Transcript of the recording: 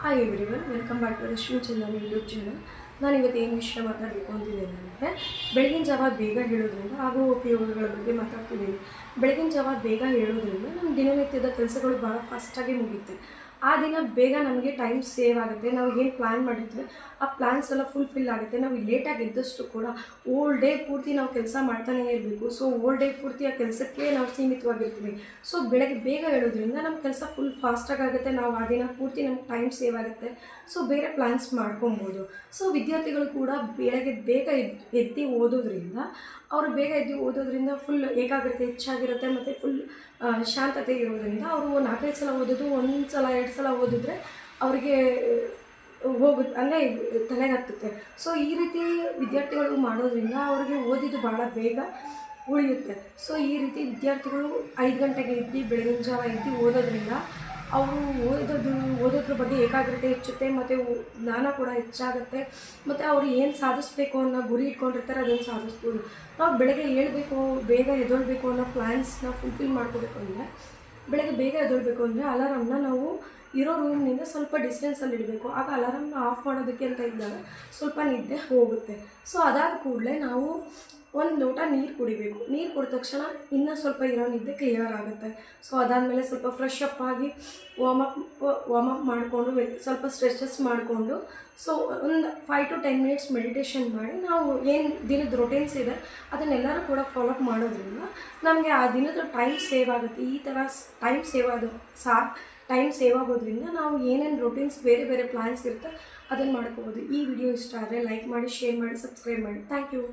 Hi everyone, welcome back to Rashmi Chandan YouTube channel. ನಾನು ಇವತ್ತು ಏನು ವಿಷಯ ಮಾತಾಡಬೇಕು ಅಂತಿದ್ದೇನೆ ಅಂದರೆ, ಬೆಳಗಿನ ಜಾವ ಬೇಗ ಹೇಳೋದ್ರಿಂದ ಆಗುವ ಉಪಯೋಗಗಳ ಬಗ್ಗೆ ಮಾತಾಡ್ತಿದ್ದೀನಿ. ಬೆಳಗಿನ ಜಾವ ಬೇಗ ಹೇಳೋದ್ರಿಂದ ನಮ್ಮ ದಿನನಿತ್ಯದ ಕೆಲಸಗಳು ಭಾಳ ಫಾಸ್ಟಾಗಿ ಮುಗಿಯುತ್ತೆ. ಆ ದಿನ ಬೇಗ ನಮಗೆ ಟೈಮ್ ಸೇವ್ ಆಗುತ್ತೆ. ನಾವು ಏನು ಪ್ಲ್ಯಾನ್ ಮಾಡಿದ್ವಿ ಆ ಪ್ಲ್ಯಾನ್ಸ್ ಎಲ್ಲ ಫುಲ್ಫಿಲ್ ಆಗುತ್ತೆ. ನಾವು ಲೇಟಾಗಿ ಎದ್ದಷ್ಟು ಕೂಡ ಓಲ್ ಡೇ ಪೂರ್ತಿ ನಾವು ಕೆಲಸ ಮಾಡ್ತಾನೇ ಇರಬೇಕು. ಸೊ ಓಲ್ ಡೇ ಪೂರ್ತಿ ಆ ಕೆಲಸಕ್ಕೆ ನಾವು ಸೀಮಿತವಾಗಿರ್ತೀವಿ. ಸೊ ಬೆಳಗ್ಗೆ ಬೇಗ ಹೇಳೋದ್ರಿಂದ ನಮ್ಮ ಕೆಲಸ ಫುಲ್ ಫಾಸ್ಟಾಗಿ ಆಗುತ್ತೆ. ನಾವು ಆ ದಿನ ಪೂರ್ತಿ ನಮ್ಗೆ ಟೈಮ್ ಸೇವ್ ಆಗುತ್ತೆ. ಸೊ ಬೇರೆ ಪ್ಲ್ಯಾನ್ಸ್ ಮಾಡ್ಕೊಬೋದು. ಸೊ ವಿದ್ಯಾರ್ಥಿಗಳು ಕೂಡ ಬೆಳಗ್ಗೆ ಬೇಗ ಎದ್ದು ಓದೋದ್ರಿಂದ ಫುಲ್ ಏಕಾಗ್ರತೆ ಹೆಚ್ಚಾಗಿರುತ್ತೆ ಮತ್ತು ಫುಲ್ ಶಾಂತತೆ ಇರೋದ್ರಿಂದ ಅವರು 4-5 ಸಲ ಓದೋದು 1 ಸಲ 2 ಸಲ ಓದಿದ್ರೆ ಅವರಿಗೆ ಹೋಗುತ್ತೆ, ಅಂದರೆ ತಲೆಗೆ ಹತ್ತುತ್ತೆ. ಸೊ ಈ ರೀತಿ ವಿದ್ಯಾರ್ಥಿಗಳು ಮಾಡೋದ್ರಿಂದ ಅವ್ರಿಗೆ ಓದಿದ್ದು ಭಾಳ ಬೇಗ ಉಳಿಯುತ್ತೆ. ಸೊ ಈ ರೀತಿ ವಿದ್ಯಾರ್ಥಿಗಳು 5 ಗಂಟೆಗೆ ಎದ್ದು ಬೆಳಗಿನ ಜಾವ ಎದ್ದು ಓದೋದ್ರಿಂದ ಅವರು ಓದೋದ್ರ ಬಗ್ಗೆ ಏಕಾಗ್ರತೆ ಹೆಚ್ಚುತ್ತೆ ಮತ್ತು ಜ್ಞಾನ ಕೂಡ ಹೆಚ್ಚಾಗುತ್ತೆ. ಮತ್ತು ಅವರು ಏನು ಸಾಧಿಸಬೇಕು ಅನ್ನೋ ಗುರಿ ಇಟ್ಕೊಂಡಿರ್ತಾರೆ, ಅದನ್ನು ಸಾಧಿಸ್ಬೋದು. ನಾವು ಬೆಳಗ್ಗೆ ಏಳಬೇಕು, ಬೇಗ ಎದ್ದೇಳಬೇಕು ಅನ್ನೋ ಪ್ಲ್ಯಾನ್ಸ್ನ ಫುಲ್ಫಿಲ್ ಮಾಡ್ಕೋಬೇಕು ಅಂದರೆ, ಬೆಳಗ್ಗೆ ಬೇಗ ಎದ್ದೇಳಬೇಕು ಅಂದರೆ ಅಲಾರಾಮ್ನ ನಾವು ಇರೋ ರೂಮ್ನಿಂದ ಸ್ವಲ್ಪ ಡಿಸ್ಟೆನ್ಸಲ್ಲಿ ಇಡಬೇಕು. ಆಗ ಅಲಾರಾಮ್ನ ಆಫ್ ಮಾಡೋದಕ್ಕೆ ಅಂತ ಇದ್ದಾಗ ಸ್ವಲ್ಪ ನಿದ್ದೆ ಹೋಗುತ್ತೆ. ಸೊ ಅದಾದ ಕೂಡಲೇ ನಾವು 1 ಲೋಟ ನೀರು ಕುಡಿಬೇಕು. ನೀರು ಕುಡಿದ ತಕ್ಷಣ ಇನ್ನೂ ಸ್ವಲ್ಪ ಇರೋ ನಿದ್ದೆ ಕ್ಲಿಯರ್ ಆಗುತ್ತೆ. ಸೊ ಅದಾದಮೇಲೆ ಸ್ವಲ್ಪ ಫ್ರೆಶ್ ಅಪ್ ಆಗಿ ವಾರ್ಮ್ ಅಪ್ ಮಾಡಿಕೊಂಡು ಸ್ವಲ್ಪ ಸ್ಟ್ರೆಚಸ್ ಮಾಡಿಕೊಂಡು ಸೊ ಒಂದು 5 to 10 ಮಿನಿಟ್ಸ್ ಮೆಡಿಟೇಷನ್ ಮಾಡಿ ನಾವು ಏನು ದಿನದ ರೊಟೀನ್ಸ್ ಇದೆ ಅದನ್ನೆಲ್ಲರೂ ಕೂಡ ಫಾಲೋಅಪ್ ಮಾಡೋದ್ರಿಂದ ನಮಗೆ ಆ ದಿನದ ಟೈಮ್ ಸೇವ್ ಆಗುತ್ತೆ. ಈ ಥರ ಟೈಮ್ ಸೇವ್ ಆಗೋದ್ರಿಂದ ನಾವು ಏನೇನು ರೊಟೀನ್ಸ್ ಬೇರೆ ಪ್ಲ್ಯಾನ್ಸ್ ಇರುತ್ತೆ ಅದನ್ನು ಮಾಡ್ಕೋಬೋದು. ಈ ವಿಡಿಯೋ ಇಷ್ಟ ಆದರೆ ಲೈಕ್ ಮಾಡಿ, ಶೇರ್ ಮಾಡಿ, ಸಬ್ಸ್ಕ್ರೈಬ್ ಮಾಡಿ. Thank you.